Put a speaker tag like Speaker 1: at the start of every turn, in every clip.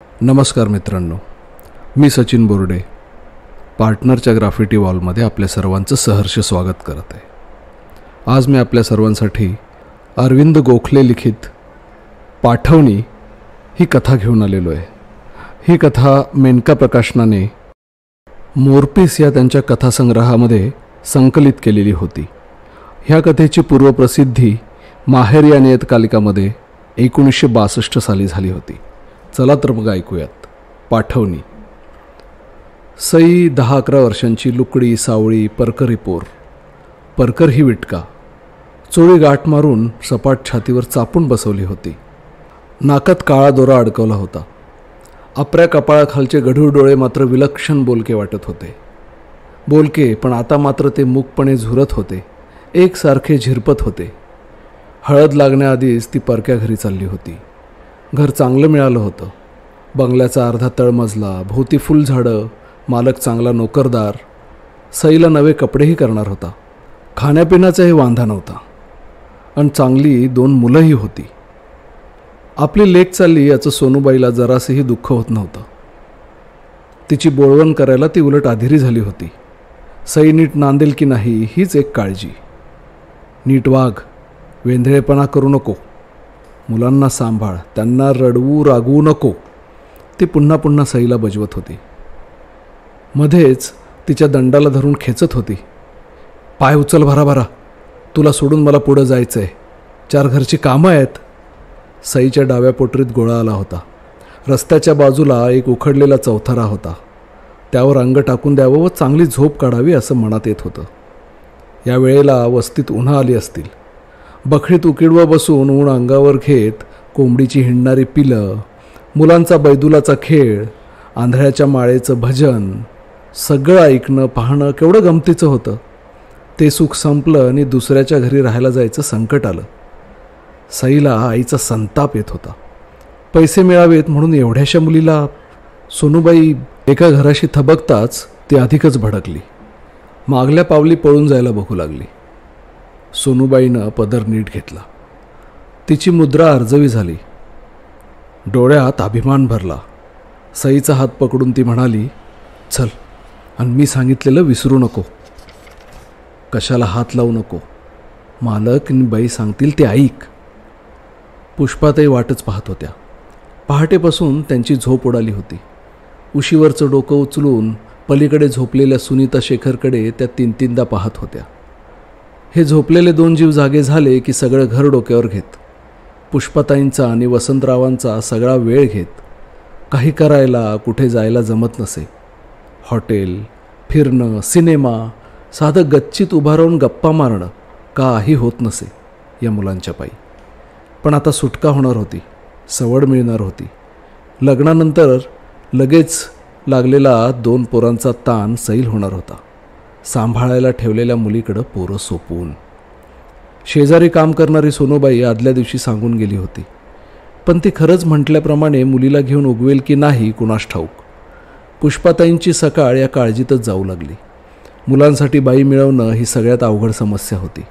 Speaker 1: नमस्कार मित्रांनो, मी सचिन बोर्डे पार्टनरच्या ग्राफिटी वॉलमध्ये आपल्या सर्वांचं सहर्ष स्वागत करत आहे. आज मी आपल्या सर्वांसाठी अरविंद गोखले लिखित पाठवणी ही कथा घेऊन आलेलो आहे. ही कथा मेनका प्रकाशनाने मोरपीस या त्यांच्या कथासंग्रहामध्ये संकलित केलेली होती. ह्या कथेची पूर्वप्रसिद्धी माहेर या नियतकालिकामध्ये 1962 साली झाली होती. चला तर मग ऐकूयात. पाठवणी. सई 10-11 वर्षांची, लुकडी, सावळी, परकरी पोर. परकर ही विटका, चोळी गाठ मारून सपाट छातीवर चापून बसवली होती. नाकात काळा दोरा अडकवला होता. आपऱ्या कपाळाखालचे गढूळ डोळे मात्र विलक्षण बोलके वाटत होते. बोलके, पण आता मात्र ते मूकपणे झुरत होते, एकसारखे झिरपत होते. हळद लागण्याआधीच ती परक्या घरी चालली होती. घर चांगलं मिळालं होतं. बंगल्याचा अर्धा तळमजला, भोवती फुलझाडं, मालक चांगला नोकरदार. सईला नवे कपडेही करणार होता. खाण्यापिण्याचाही वांधा नव्हता. आणि चांगली 2 मुलंही होती. आपली लेक चालली याचं सोनूबाईला जरासंही दुःख होत नव्हतं. तिची बोळवण करायला ती उलट अधीरी झाली होती. सई नीट नांदेल की नाही हीच एक काळजी. नीट वाघ, वेंधळेपणा करू नको, मुलांना सांभाळ, त्यांना रडवू रागवू नको, ती पुन्हा पुन्हा सईला बजवत होती. मध्येच तिच्या दंडाला धरून खेचत होती. पाय उचल भराभरा, तुला सोडून मला पुढं जायचं आहे, 4 घरची कामं आहेत. सईच्या डाव्या पोटरीत गोळा आला होता. रस्त्याच्या बाजूला एक उखडलेला चौथरा होता. त्यावर अंग टाकून द्यावं व चांगली झोप काढावी असं मनात येत होतं. या वेळेला वस्तीत उन्हा आली असतील. बखळीत उकिडवं बसून ऊन अंगावर घेत कोंबडीची हिंडणारी पिलं, मुलांचा बैदुलाचा खेळ, आंधळ्याच्या माळेचं भजन, सगळं ऐकणं पाहणं केवढं गमतीचं होतं. ते सुख संपलं आणि दुसऱ्याच्या घरी राहायला जायचं संकट आलं. सईला आईचा संताप येत होता. पैसे मिळावेत म्हणून एवढ्याशा मुलीला. सोनूबाई एका घराशी थबकताच ती अधिकच भडकली. मागल्या पावली पळून जायला बघू लागली. सोनूबाईनं पदर नीट घेतला. तिची मुद्रा अर्जवी झाली. डोळ्यात अभिमान भरला. सईचा हात पकडून ती म्हणाली, चल, आणि मी सांगितलेलं विसरू नको. कशाला हात लावू नको. मालक आणि बाई सांगतील ते ऐक. पुष्पाताई वाटच पाहत होत्या. पहाटेपासून त्यांची झोप उडाली होती. उशीवरचं डोकं उचलून पलीकडे झोपलेल्या सुनीता शेखरकडे त्या 3-3दा पाहत होत्या. हे झोपलेले 2 जीव जागे झाले की सगळं घर डोक्यावर घेत. पुष्पाताईंचा आणि वसंतरावांचा सगळा वेळ घेत. काही करायला, कुठे जायला जमत नसे. हॉटेल, फिरणं, सिनेमा, साधं गच्चीत उभा राहून गप्पा मारणं काही होत नसे या मुलांच्या पायी. पण आता सुटका होणार होती, सवड मिळणार होती. लग्नानंतर लगेच लागलेला 2 पोरांचा ताण सैल होणार होता. सांभाळायला ठेवलेल्या मुलीकडं पोरं सोपवून. शेजारी काम करणारी सोनूबाई आदल्या दिवशी सांगून गेली होती. पण ती खरंच म्हटल्याप्रमाणे मुलीला घेऊन उगवेल की नाही कुणास ठाऊक. पुष्पाताईंची सकाळ या काळजीतच जाऊ लागली. मुलांसाठी बाई मिळवणं ही सगळ्यात अवघड समस्या होती.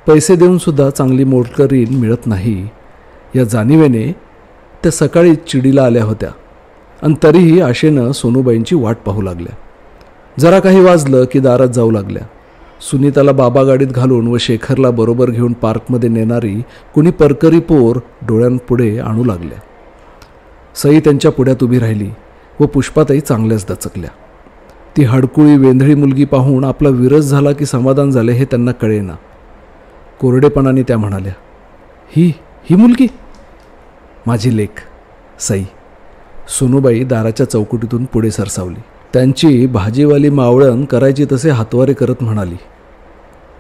Speaker 1: पैसे देऊनसुद्धा चांगली मोलकरीण मिळत नाही या जाणिवेने त्या सकाळी चिडीला आल्या होत्या. आणि तरीही आशेनं सोनूबाईंची वाट पाहू लागल्या. जरा काही वाजलं की दारात जाऊ लागल्या. सुनीताला बाबा गाडीत घालून व शेखरला बरोबर घेऊन पार्कमध्ये नेणारी कुणी परकरी पोर डोळ्यांपुढे आणू लागल्या. सई त्यांच्या पुढ्यात उभी राहिली व पुष्पाताई चांगल्याच दचकल्या. ती हडकुळी वेंधळी मुलगी पाहून आपला विरस झाला की समाधान झाले हे त्यांना कळेना. कोरडेपणाने त्या म्हणाल्या, ही मुलगी माझी लेक सई. सोनूबाई दाराच्या चौकटीतून पुढे सरसावली. त्यांची भाजीवाली मावळण करायची तसे हातवारे करत म्हणाली,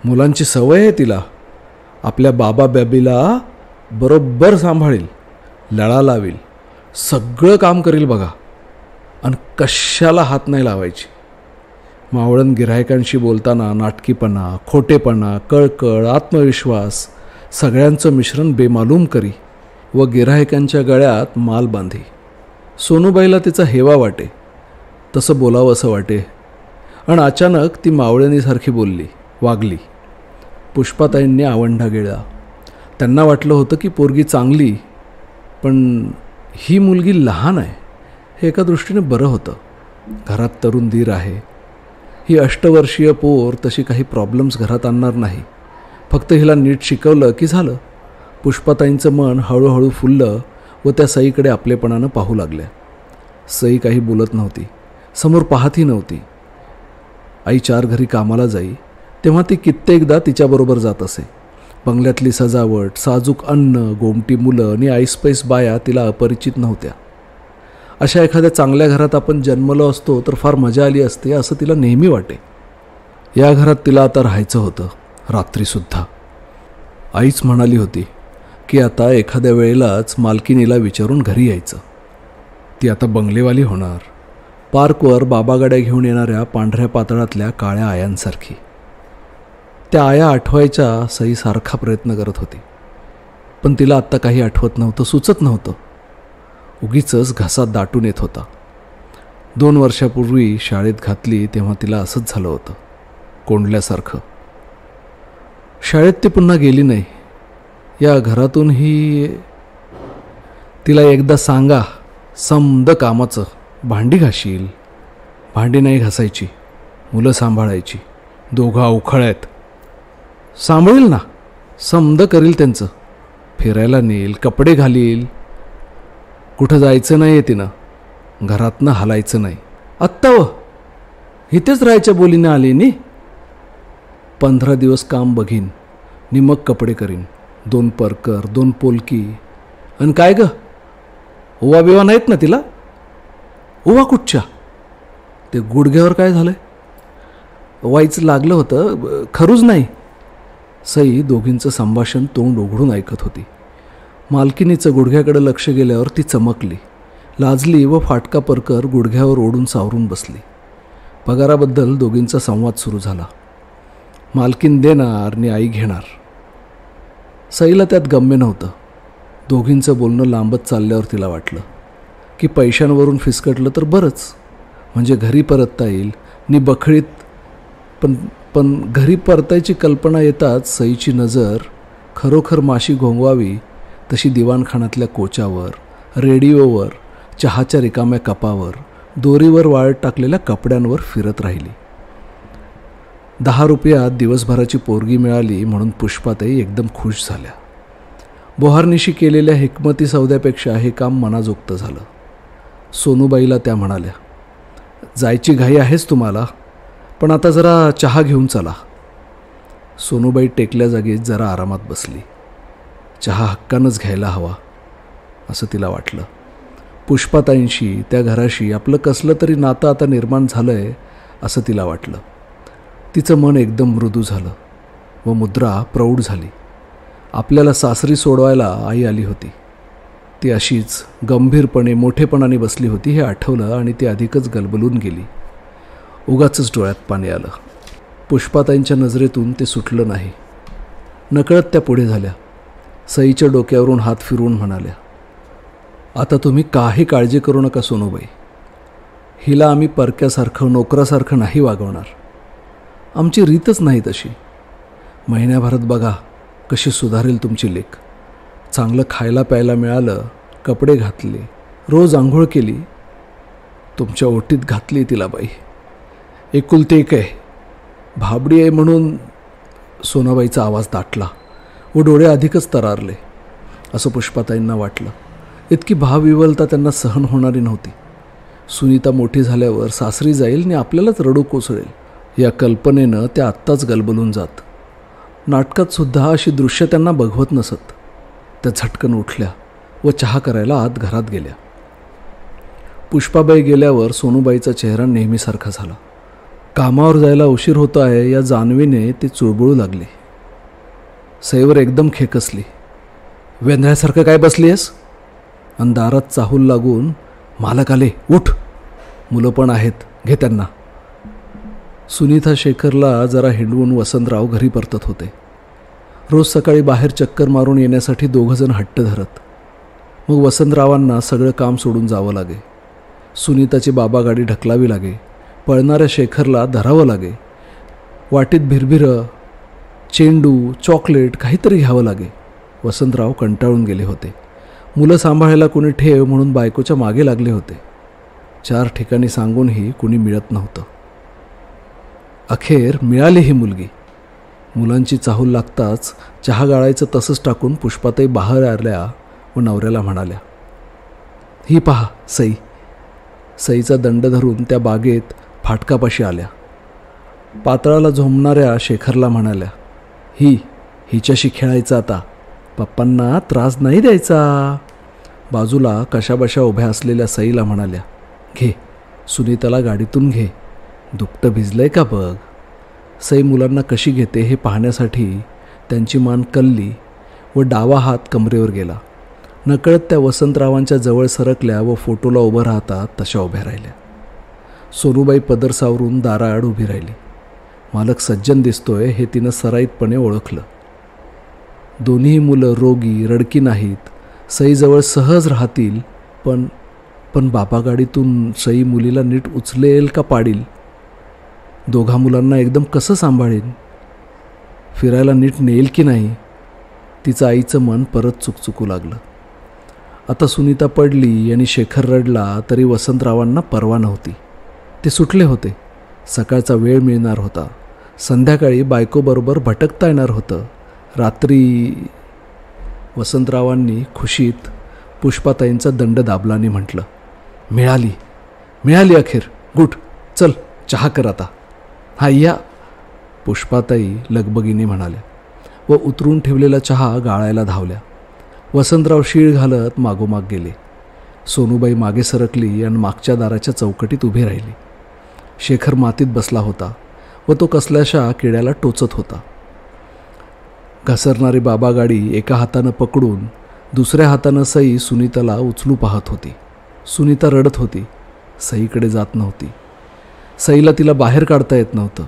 Speaker 1: मुलांची सवय आहे तिला. आपल्या बाबा बॅबीला बरोबर सांभाळील, लळा लावील, सगळं काम करील बघा, आणि कशाला हात नाही लावायची. मावळण गिऱ्हाईकांशी बोलताना नाटकीपणा, खोटेपणा, कळकळ, आत्मविश्वास सगळ्यांचं मिश्रण बेमालूम करी व गिऱ्हाईकांच्या गळ्यात माल बांधी. सोनूबाईला तिचा हेवा वाटे, तसं बोलावं असं वाटे. आणि अचानक ती मावळणीसारखी बोलली, वागली. पुष्पाताईंनी आवंढा गिळला. त्यांना वाटलं होतं की पोरगी चांगली, पण ही मुलगी लहान आहे, हे एका दृष्टीने बरं होतं. घरात तरुण दीर आहे. ही 8 वर्षीय पोर तशी काही प्रॉब्लेम्स घरात आणणार नाही. फक्त हिला नीट शिकवलं की झालं. पुष्पाताईंचं मन हळूहळू फुललं व त्या सईकडे आपलेपणानं पाहू लागल्या. सई काही बोलत नव्हती, समोर पाहतही नव्हती. आई 4 घरी कामाला जाई तेव्हा ती कित्येकदा तिच्याबरोबर जात असे. बंगल्यातली सजावट, साजूक अन्न, गोमटी मुलं आणि आईस्पाईस बाया तिला अपरिचित नव्हत्या. अशा एखाद्या चांगल्या घरात आपण जन्मलो असतो तर फार मजा आली असते असं तिला नेहमी वाटे. या घरात तिला आता राहायचं होतं, रात्रीसुद्धा. आईच म्हणाली होती की आता एखाद्या वेळेलाच मालकिनीला विचारून घरी यायचं. ती आता बंगलेवाली होणार, पार्कवर बाबागाड्या घेऊन येणाऱ्या पांढऱ्या पातळातल्या काळ्या आयांसारखी. त्या आया आठवायच्या सई सारखा प्रयत्न करत होती, पण तिला आत्ता काही आठवत नव्हतं, सुचत नव्हतं. उगीचच घसा दाटून येत होता. 2 वर्षापूर्वी शाळेत घातली तेव्हा तिला असंच झालं होतं, कोंडल्यासारखं. शाळेत ती पुन्हा गेली नाही. या घरातूनही तिला एकदा सांगा समद कामाचं. भांडी घाशील, भांडी नाही घासायची, मुलं सांभाळायची, 2 अवखळ आहेत, सांभाळील ना, समद करील त्यांचं, फिरायला नेईल, कपडे घालील. कुठं जायचं नाही आहे तिनं, घरातनं हलायचं नाही. आत्ता इथेच राहायच्या बोलीने आली नी. 15 दिवस काम बघीन, नि मग कपडे करीन. 2 परकर, 2 पोलकी. आणि काय ग, ओवा बिवा नाहीत ना तिला? ओवा कुठच्या? ते गुडघ्यावर काय झालंय? वाईच लागलं होतं, खरूच नाही. सई दोघींचं संभाषण तोंड उघडून ऐकत होती. मालकिनीचं गुडघ्याकडे लक्ष गेल्यावर ती चमकली, लाजली व फाटका परकर गुडघ्यावर ओढून सावरून बसली. पगाराबद्दल दोघींचा संवाद सुरू झाला. मालकीन देणार आणि आई घेणार. सईला त्यात गम्य नव्हतं. दोघींचं बोलणं लांबत चालल्यावर तिला वाटलं की पैशांवरून फिसकटलं तर बरंच, म्हणजे घरी परतता येईल. नि बखळीत पण घरी परतायची कल्पना येताच सईची नजर खरोखर माशी घोंगवावी तशी दिवाणखानातल्या कोचावर, रेडिओवर, चहाच्या रिकाम्या कपावर, दोरीवर वाळत टाकलेल्या कपड्यांवर फिरत राहिली. 10 रुपयात दिवसभराची पोरगी मिळाली म्हणून पुष्पाताई एकदम खुश झाल्या. बोहारनिशी केलेल्या हिकमती सौद्यापेक्षा हे काम मनाजोगतं झालं. सोनूबाईला त्या म्हणाल्या, जायची घाई आहेच तुम्हाला, पण आता जरा चहा घेऊन चला. सोनूबाई टेकल्या जागीच जरा आरामात बसली. चहा हक्कानंच घ्यायला हवा असं तिला वाटलं. पुष्पाताईंशी, त्या घराशी आपलं कसलं तरी नातं आता निर्माण झालं आहे असं तिला वाटलं. तिचं मन एकदम मृदू झालं व मुद्रा प्रौढ झाली. आपल्याला सासरी सोडवायला आई आली होती. ती अशीच गंभीरपणे मोठेपणाने बसली होती हे आठवलं आणि ती अधिकच गलबलून गेली. उगाचच डोळ्यात पाणी आलं. पुष्पाताईंच्या नजरेतून ते सुटलं नाही. नकळत त्या पुढे झाल्या. सईच्या डोक्यावरून हात फिरवून म्हणाल्या, आता तुम्ही काही काळजी करू नका सोनूबाई. हिला आम्ही परक्यासारखं, नोकरासारखं नाही वागवणार. आमची रीतच नाही तशी. महिन्याभरात बघा कशी सुधारेल तुमची लेक. चांगलं खायला प्यायला मिळालं, कपडे घातले, रोज आंघोळ केली. तुमच्या ओटीत घातली तिला बाई. एकुलती एक आहे, भाबडी आहे म्हणून. सोनाबाईचा आवाज दाटला व डोळे अधिकच तरारले असं पुष्पाताईंना वाटलं. इतकी भावविवलता त्यांना सहन होणारी नव्हती. सुनीता मोठी झाल्यावर सासरी जाईल आणि आपल्यालाच रडू कोसळेल या कल्पनेनं त्या आत्ताच गलबलून जात. नाटकात सुद्धा अशी दृश्य त्यांना बघवत नसत. त्या झटकन उठल्या व चहा करायला आत घरात गेल्या. पुष्पाबाई गेल्यावर सोनूबाईचा चेहरा नेहमीसारखा झाला. कामावर जायला उशीर होतो आहे या जाणवीने ती चुळबुळू लागली. सईवर एकदम खेकसली. वेंधळ्यासारखं काय बसली आहेस? आणि दारात चाहूल लागून, मालक आले, उठ, मुलं पण आहेत, घे त्यांना. सुनीता शेखरला जरा हिंडवून वसंतराव घरी परतत होते. रोज सकाळी बाहेर चक्कर मारून येण्यासाठी 2 जण हट्ट धरत. मग वसंतरावांना सगळं काम सोडून जावं लागे. सुनीताची बाबा गाडी ढकलावी लागे. पळणाऱ्या शेखरला धरावं लागे. वाटीत भिरभिरं, चेंडू, चॉकलेट काहीतरी घ्यावं लागे. वसंतराव कंटाळून गेले होते. मुलं सांभाळायला कोणी ठेव म्हणून बायकोच्या मागे लागले होते. 4 ठिकाणी सांगूनही कुणी मिळत नव्हतं. अखेर मिळाली ही मुलगी. मुलांची चाहूल लागताच चहा गाळायचं तसंच टाकून पुष्पाताई बाहेर आल्या व नवऱ्याला म्हणाल्या, ही पहा सई. सईचा दंड धरून त्या बागेत फाटकापाशी आल्या. पातळाला झोंबणाऱ्या शेखरला म्हणाल्या, हिच्याशी खेळायचं आता, पप्पांना त्रास नाही द्यायचा. बाजूला कशाबशा उभ्या असलेल्या सईला म्हणाल्या, घे सुनीताला गाडीतून घे, दुपटं भिजलंय का बघ. सई मुलांना कशी घेते हे पाहण्यासाठी त्यांची मान कलली व डावा हात कमरेवर गेला. नकळत त्या वसंतरावांच्या जवळ सरकल्या व फोटोला उभं राहतात तशा उभ्या राहिल्या. सोनूबाई पदर सावरून दाराआड उभी राहिली. मालक सज्जन दिसतोय हे तिनं सराईतपणे ओळखलं. दोन्ही मुलं रोगी रडकी नाहीत. सईजवळ सहज राहतील, पण बाबा गाडीतून सई मुलीला नीट उचलेल का पाडील? दोघा मुलांना एकदम कसं सांभाळेल? फिरायला नीट नेईल की नाही? तिचं आईचं मन परत चुकचुकू लागलं. आता सुनीता पडली आणि शेखर रडला तरी वसंतरावांना पर्वा नव्हती. ते सुटले होते. सकाळचा वेळ मिळणार होता. संध्याकाळी बायकोबरोबर भटकता येणार होतं. रात्री वसंतरावांनी खुशीत पुष्पाताईंचा दंड दाबला आणि म्हटलं, मिळाली अखेर. गुड, चल चहा कर आता. हा या, पुष्पाताई लगबगीने म्हणाल्या व उतरून ठेवलेला चहा गाळायला धावल्या. वसंतराव शीळ घालत मागोमाग गेले. सोनूबाई मागे सरकली आणि मागच्या दाराच्या चौकटीत उभी राहिली. शेखर मातीत बसला होता व तो कसल्याशा किड्याला टोचत होता. घसरणारी बाबा गाडी एका हातानं पकडून दुसऱ्या हातानं सई सुनीताला उचलू पाहत होती. सुनीता रडत होती. सईकडे जात नव्हती. सईला तिला बाहेर काढता येत नव्हतं.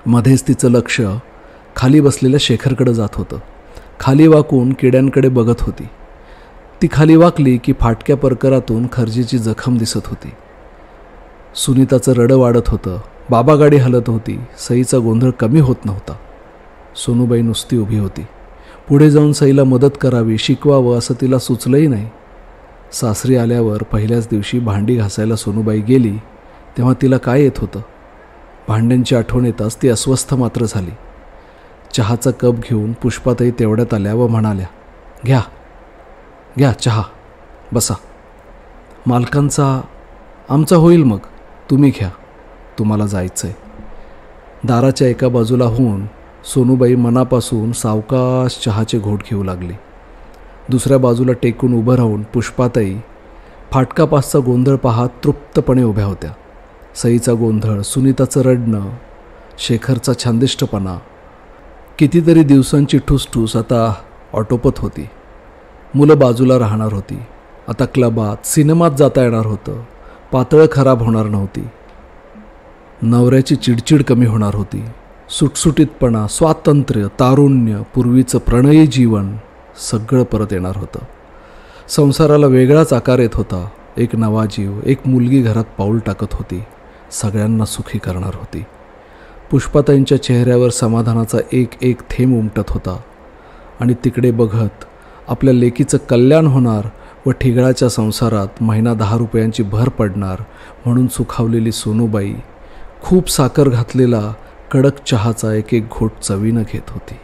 Speaker 1: मध्येच तिचं लक्ष खाली बसलेल्या शेखरकडे जात होतं. खाली वाकून किड्यांकडे बघत होती. ती खाली वाकली की फाटक्या परकरातून खर्जीची जखम दिसत होती. सुनीताचं रडं वाढत होतं. बाबा गाडी हलत होती. सईचा गोंधळ कमी होत नव्हता. सोनूबाई नुसती उभी होती. पुढे जाऊन सईला मदत करावी, शिकवावं असं तिला सुचलंही नाही. सासरी आल्यावर पहिल्याच दिवशी भांडी घासायला सोनूबाई गेली तेव्हा तिला काय येत होतं? भांड्यांची आठवण येताच ती अस्वस्थ मात्र झाली. चहाचा कप घेऊन पुष्पाताई तेवढ्यात आल्या व म्हणाल्या, घ्या चहा, बसा. मालकांचा आमचा होईल मग, तुम्ही घ्या, तुम्हाला जायचं आहे. दाराच्या एका बाजूला होऊन सोनूबाई मनापासून सावकाश चहाचे घोट घेऊ लागली. दुसऱ्या बाजूला टेकून उभं राहून पुष्पाताई फाटकापासचा गोंधळ पाहत तृप्तपणे उभ्या होत्या. सईचा गोंधळ, सुनीताचं रडणं, शेखरचा छानदिष्टपणा, कितीतरी दिवसांची ठुसठूस आता ऑटोपत होती. मुलं बाजूला राहणार होती. आता क्लबात, सिनेमात जाता येणार होतं. पातळं खराब होणार नव्हती. नवऱ्याची चिडचिड कमी होणार होती. सुटसुटीतपणा, स्वातंत्र्य, तारुण्य, पूर्वीचं प्रणयी जीवन सगळं परत येणार होतं. संसाराला वेगळाच आकार येत होता. एक नवा जीव, एक मुलगी घरात पाऊल टाकत होती. सगळ्यांना सुखी करणार होती. पुष्पाताईंच्या चेहऱ्यावर समाधानाचा एक एक थेंब उमटत होता. आणि तिकडे बघत आपल्या लेकीचं कल्याण होणार व ठिगळाच्या संसारात महिना 10 रुपयांची भर पडणार म्हणून सुखावलेली सोनूबाई खूप साखर घातलेला कडक चहाचा एक एक घोट चवीनं घेत होती.